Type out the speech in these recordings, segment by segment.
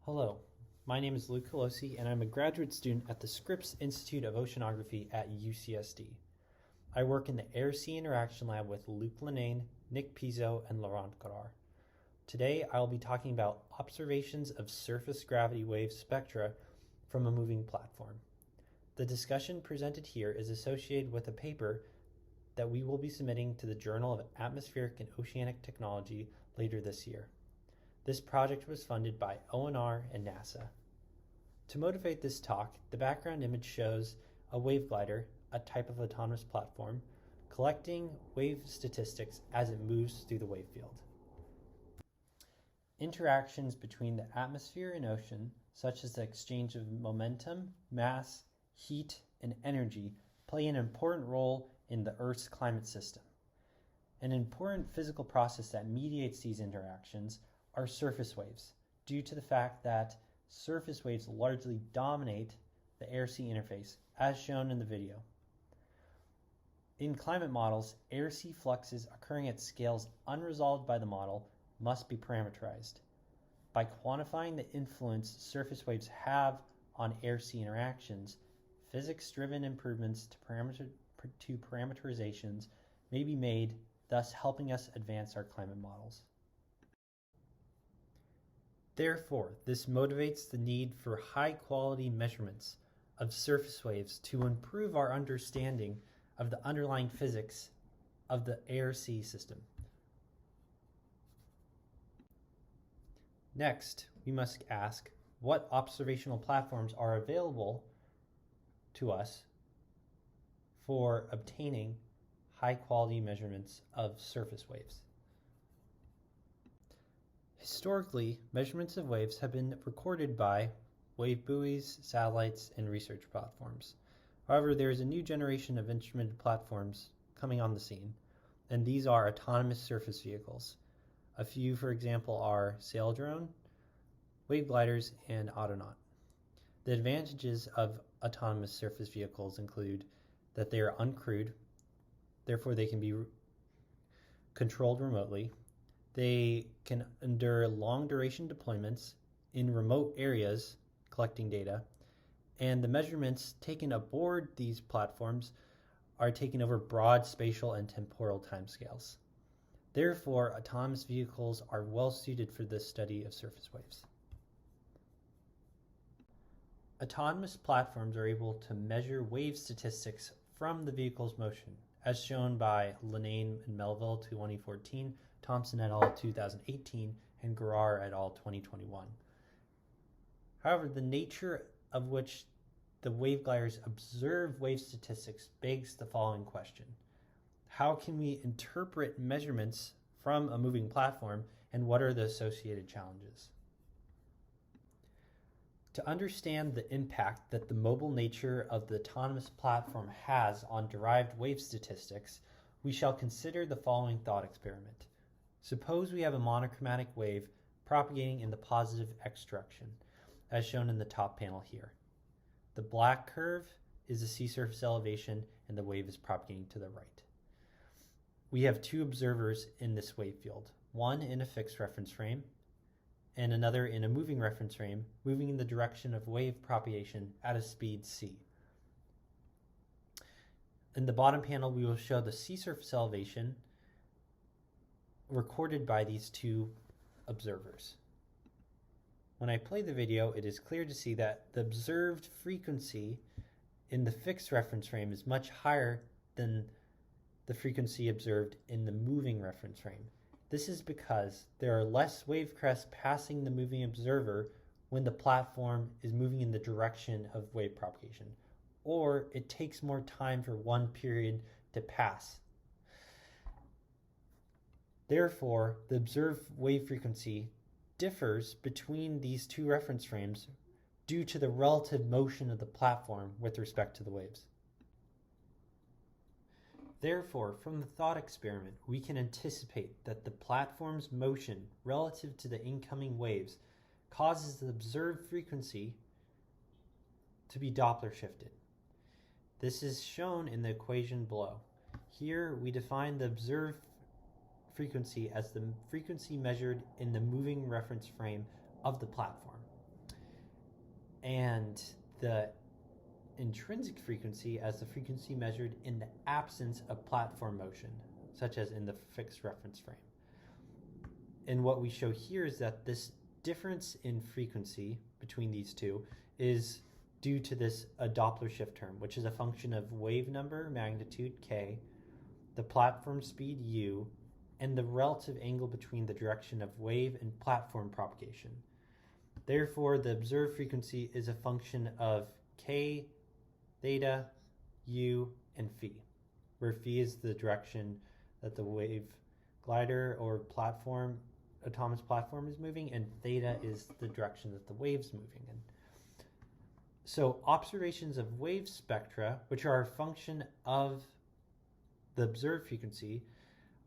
Hello, my name is Luke Colosi and I'm a graduate student at the Scripps Institute of Oceanography at UCSD. I work in the Air-Sea Interaction Lab with Luc Linane, Nick Pizzo, and Laurent Garard. Today I will be talking about observations of surface gravity wave spectra from a moving platform. The discussion presented here is associated with a paper that we will be submitting to the Journal of Atmospheric and Oceanic Technology later this year. This project was funded by ONR and NASA. To motivate this talk, the background image shows a wave glider, a type of autonomous platform, collecting wave statistics as it moves through the wave field. Interactions between the atmosphere and ocean, such as the exchange of momentum, mass, heat, and energy, play an important role in the Earth's climate system. An important physical process that mediates these interactions are surface waves, due to the fact that surface waves largely dominate the air-sea interface, as shown in the video. In climate models, air-sea fluxes occurring at scales unresolved by the model must be parameterized. By quantifying the influence surface waves have on air-sea interactions, physics-driven improvements to parameterizations may be made, thus helping us advance our climate models. Therefore, this motivates the need for high-quality measurements of surface waves to improve our understanding of the underlying physics of the air-sea system. Next, we must ask what observational platforms are available to us for obtaining high-quality measurements of surface waves. Historically, measurements of waves have been recorded by wave buoys, satellites, and research platforms. However, there is a new generation of instrumented platforms coming on the scene, and these are autonomous surface vehicles. A few, for example, are sail drone, wave gliders, and Autonaut. The advantages of autonomous surface vehicles include that they are uncrewed, therefore they can be controlled remotely. They can endure long duration deployments in remote areas collecting data, and the measurements taken aboard these platforms are taken over broad spatial and temporal timescales. Therefore, autonomous vehicles are well suited for this study of surface waves. Autonomous platforms are able to measure wave statistics from the vehicle's motion, as shown by Linane and Melville 2014, Thompson et al. 2018, and Garard et al. 2021. However, the nature of which the wave gliders observe wave statistics begs the following question. How can we interpret measurements from a moving platform, and what are the associated challenges? To understand the impact that the mobile nature of the autonomous platform has on derived wave statistics, we shall consider the following thought experiment. Suppose we have a monochromatic wave propagating in the positive x direction, as shown in the top panel here. The black curve is the sea surface elevation, and the wave is propagating to the right. We have two observers in this wave field, one in a fixed reference frame and another in a moving reference frame, moving in the direction of wave propagation at a speed c. In the bottom panel, we will show the sea surface elevation recorded by these two observers. When I play the video, it is clear to see that the observed frequency in the fixed reference frame is much higher than the frequency observed in the moving reference frame. This is because there are less wave crests passing the moving observer when the platform is moving in the direction of wave propagation, or it takes more time for one period to pass. Therefore, the observed wave frequency differs between these two reference frames due to the relative motion of the platform with respect to the waves. Therefore, from the thought experiment, we can anticipate that the platform's motion relative to the incoming waves causes the observed frequency to be Doppler shifted. This is shown in the equation below. Here we define the observed frequency as the frequency measured in the moving reference frame of the platform. and the intrinsic frequency as the frequency measured in the absence of platform motion, such as in the fixed reference frame. And what we show here is that this difference in frequency between these two is due to this Doppler shift term, which is a function of wave number, magnitude k, the platform speed u, and the relative angle between the direction of wave and platform propagation. Therefore, the observed frequency is a function of k, theta, u, and phi, where phi is the direction that the wave glider or platform, autonomous platform is moving, and theta is the direction that the wave's moving in. So observations of wave spectra, which are a function of the observed frequency,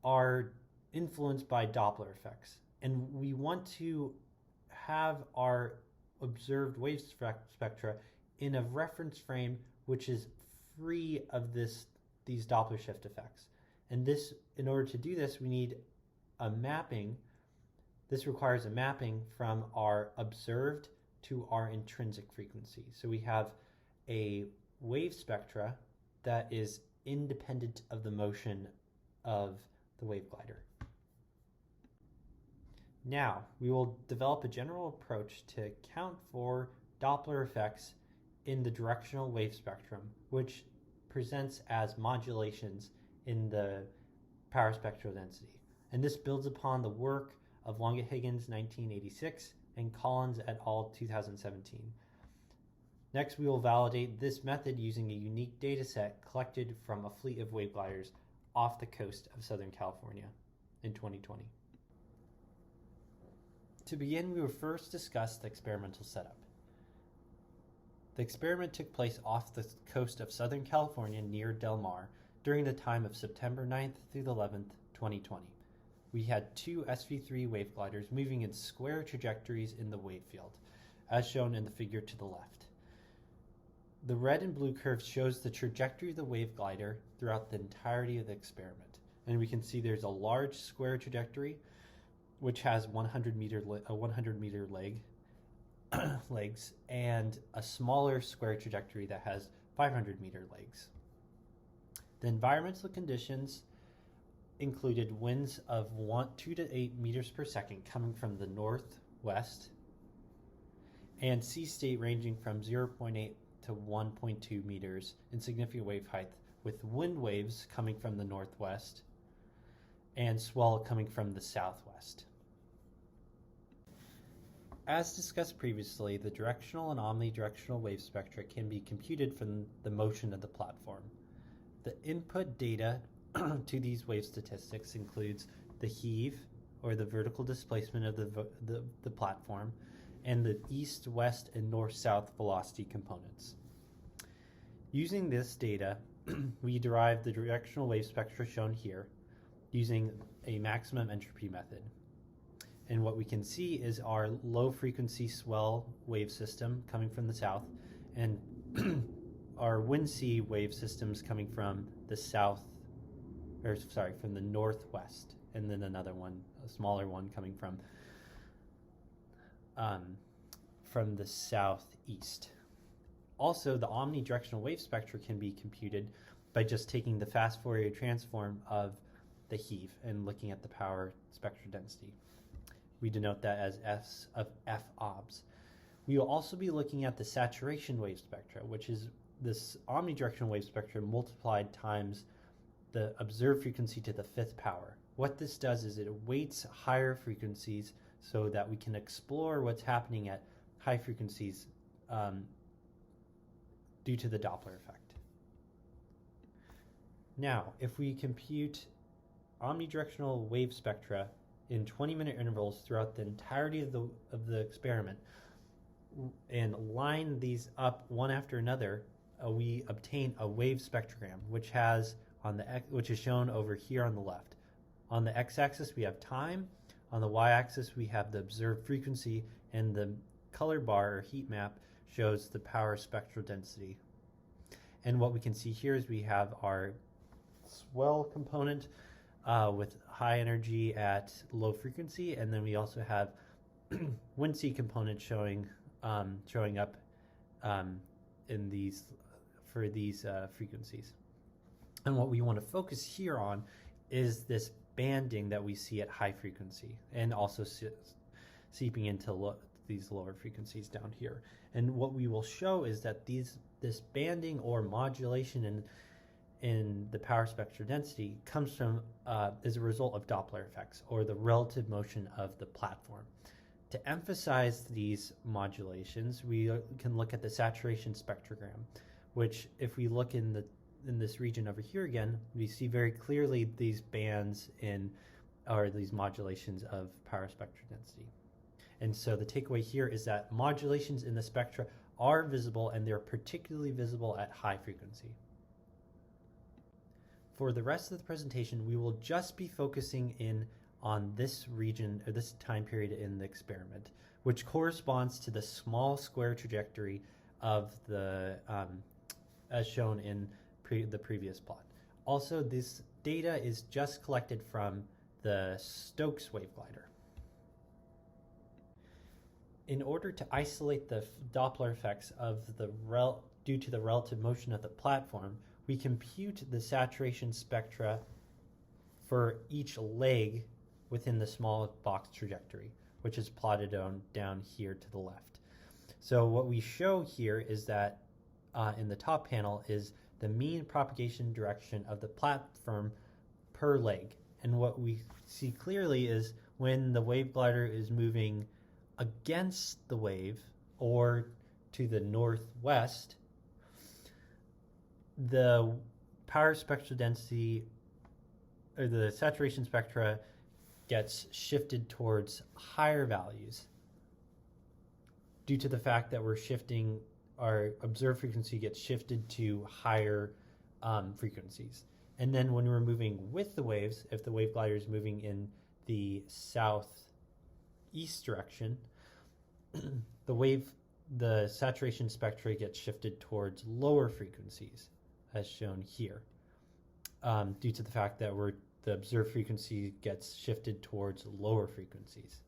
are influenced by Doppler effects. And we want to have our observed wave spectra in a reference frame which is free of these Doppler shift effects. And this, in order to do this, we need a mapping. This requires a mapping from our observed to our intrinsic frequency. So we have a wave spectra that is independent of the motion of the wave glider. Now, we will develop a general approach to account for Doppler effects in the directional wave spectrum, which presents as modulations in the power spectral density. And this builds upon the work of Longa-Higgins 1986 and Collins et al. 2017. Next, we will validate this method using a unique data set collected from a fleet of wave gliders off the coast of Southern California in 2020. To begin, we will first discuss the experimental setup. The experiment took place off the coast of Southern California near Del Mar during the time of September 9th through the 11th, 2020. We had two SV3 wave gliders moving in square trajectories in the wave field, as shown in the figure to the left. The red and blue curve shows the trajectory of the wave glider throughout the entirety of the experiment. And we can see there's a large square trajectory, which has 100 meter legs, and a smaller square trajectory that has 500 meter legs. The environmental conditions included winds of 2 to 8 meters per second coming from the northwest, and sea state ranging from 0.8 to 1.2 meters in significant wave height, with wind waves coming from the northwest and swell coming from the southwest. As discussed previously, the directional and omnidirectional wave spectra can be computed from the motion of the platform. The input data to these wave statistics includes the heave, or the vertical displacement of the platform, and the east, west, and north-south velocity components. Using this data, we derive the directional wave spectra shown here using a maximum entropy method. And what we can see is our low-frequency swell wave system coming from the south, and our wind-sea wave systems coming from the from the northwest, and then another one, a smaller one, coming from the southeast. Also, the omnidirectional wave spectra can be computed by just taking the fast Fourier transform of the heave and looking at the power spectral density. We denote that as S of F obs. We will also be looking at the saturation wave spectra, which is this omnidirectional wave spectra multiplied times the observed frequency to the fifth power. What this does is it weights higher frequencies so that we can explore what's happening at high frequencies due to the Doppler effect. Now, if we compute omnidirectional wave spectra in 20-minute intervals throughout the entirety of the experiment and line these up one after another, we obtain a wave spectrogram, which is shown over here on the left. On the x-axis we have time, on the y-axis we have the observed frequency, and the color bar or heat map shows the power spectral density. And what we can see here is we have our swell component with high energy at low frequency, and then we also have wind sea component showing up in these frequencies. And what we want to focus here on is this banding that we see at high frequency, and also seeping into these lower frequencies down here. And what we will show is that this banding or modulation in the power spectral density comes from as a result of Doppler effects, or the relative motion of the platform. To emphasize these modulations, we can look at the saturation spectrogram, which, if we look in this region over here again, we see very clearly these bands or these modulations of power spectral density. And so the takeaway here is that modulations in the spectra are visible, and they're particularly visible at high frequency. For the rest of the presentation, we will just be focusing in on this region, or this time period in the experiment, which corresponds to the small square trajectory of the as shown in the previous plot. Also, this data is just collected from the Stokes wave glider. In order to isolate the Doppler effects due to the relative motion of the platform, we compute the saturation spectra for each leg within the small box trajectory, which is plotted down here to the left. So what we show here is that in the top panel is the mean propagation direction of the platform per leg. And what we see clearly is when the wave glider is moving against the wave or to the northwest, the power spectral density, or the saturation spectra, gets shifted towards higher values due to the fact that we're shifting, our observed frequency gets shifted to higher frequencies. And then when we're moving with the waves, if the wave glider is moving in the southeast direction, the saturation spectra gets shifted towards lower frequencies, as shown here, due to the fact that the observed frequency gets shifted towards lower frequencies.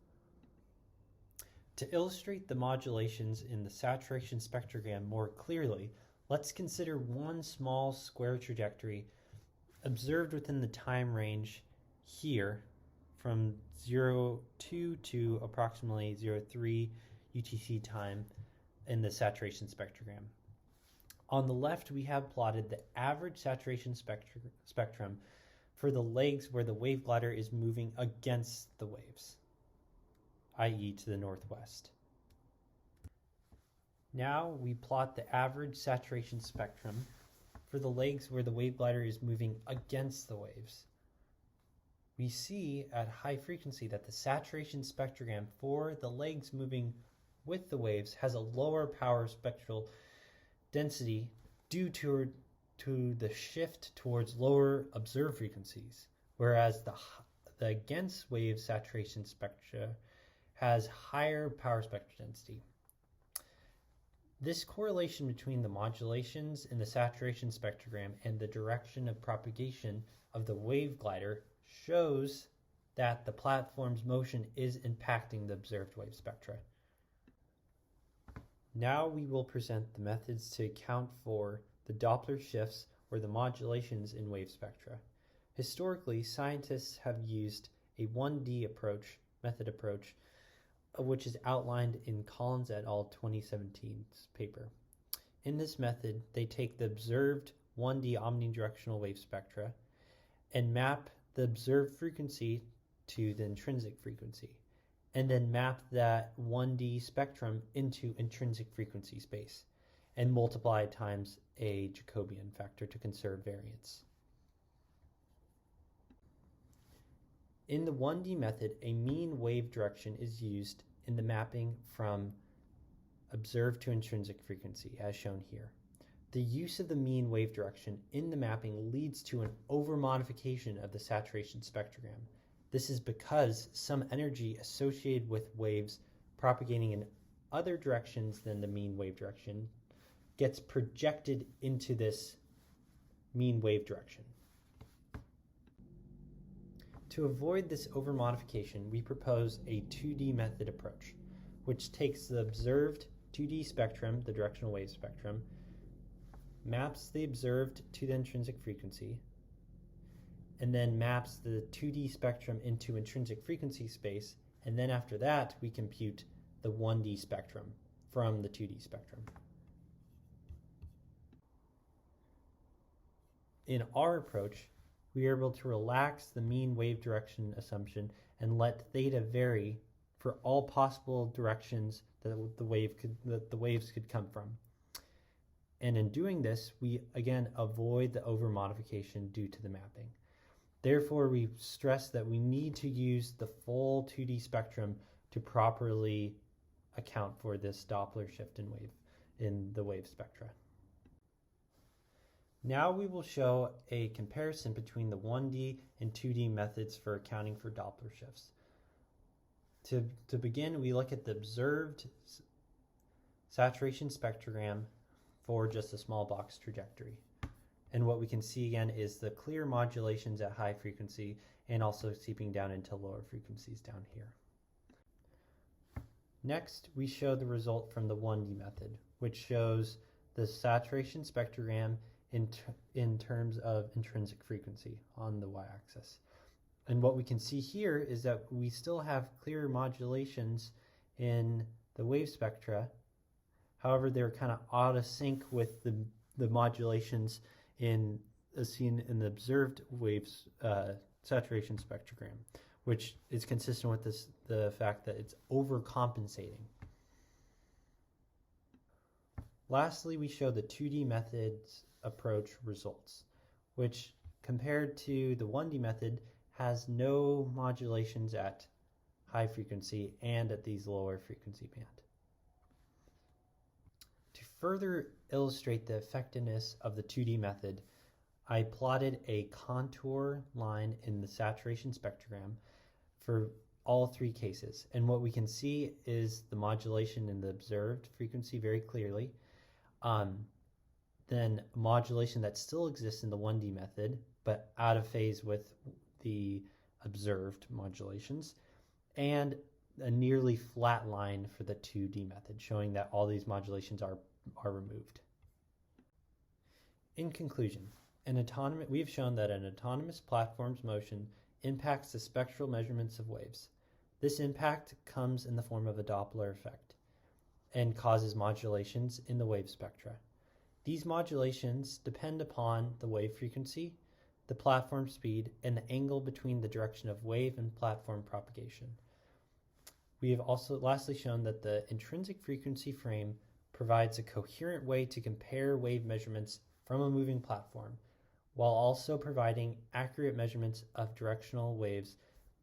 To illustrate the modulations in the saturation spectrogram more clearly, let's consider one small square trajectory observed within the time range here from 02 to approximately 03 UTC time in the saturation spectrogram. On the left, we have plotted the average saturation spectrum for the legs where the wave glider is moving against the waves, i.e. to the northwest. Now we plot the average saturation spectrum for the legs where the wave glider is moving against the waves. We see at high frequency that the saturation spectrogram for the legs moving with the waves has a lower power spectral density due to the shift towards lower observed frequencies, whereas the against wave saturation spectra has higher power spectral density. This correlation between the modulations in the saturation spectrogram and the direction of propagation of the wave glider shows that the platform's motion is impacting the observed wave spectra. Now we will present the methods to account for the Doppler shifts or the modulations in wave spectra. Historically, scientists have used a 1D method approach, which is outlined in Collins et al. 2017's paper. In this method, they take the observed 1D omnidirectional wave spectra and map the observed frequency to the intrinsic frequency, and then map that 1D spectrum into intrinsic frequency space and multiply it times a Jacobian factor to conserve variance. In the 1D method, a mean wave direction is used in the mapping from observed to intrinsic frequency, as shown here. The use of the mean wave direction in the mapping leads to an over-modification of the saturation spectrogram. This is because some energy associated with waves propagating in other directions than the mean wave direction gets projected into this mean wave direction. To avoid this over-modification, we propose a 2D method approach, which takes the observed 2D spectrum, the directional wave spectrum, maps the observed to the intrinsic frequency, and then maps the 2D spectrum into intrinsic frequency space, and then after that we compute the 1D spectrum from the 2D spectrum. In our approach, we are able to relax the mean wave direction assumption and let theta vary for all possible directions that the waves could come from. And in doing this, we again avoid the over-modification due to the mapping. Therefore, we stress that we need to use the full 2D spectrum to properly account for this Doppler shift in the wave spectra. Now we will show a comparison between the 1D and 2D methods for accounting for Doppler shifts. To begin, we look at the observed saturation spectrogram for just a small box trajectory. And what we can see again is the clear modulations at high frequency and also seeping down into lower frequencies down here. Next, we show the result from the 1D method, which shows the saturation spectrogram in terms of intrinsic frequency on the y-axis. And what we can see here is that we still have clear modulations in the wave spectra. However, they're kind of out of sync with the modulations seen in the observed waves saturation spectrogram, which is consistent with the fact that it's overcompensating. Lastly, we show the 2D method's approach results, which compared to the 1D method has no modulations at high frequency and at these lower frequency band. To further illustrate the effectiveness of the 2D method, I plotted a contour line in the saturation spectrogram for all three cases. And what we can see is the modulation in the observed frequency very clearly. Then modulation that still exists in the 1D method, but out of phase with the observed modulations, and a nearly flat line for the 2D method, showing that all these modulations are removed. In conclusion, we have shown that an autonomous platform's motion impacts the spectral measurements of waves. This impact comes in the form of a Doppler effect and causes modulations in the wave spectra. These modulations depend upon the wave frequency, the platform speed, and the angle between the direction of wave and platform propagation. We have also lastly shown that the intrinsic frequency frame provides a coherent way to compare wave measurements from a moving platform, while also providing accurate measurements of directional waves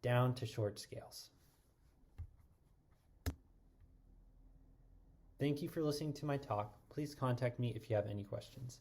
down to short scales. Thank you for listening to my talk. Please contact me if you have any questions.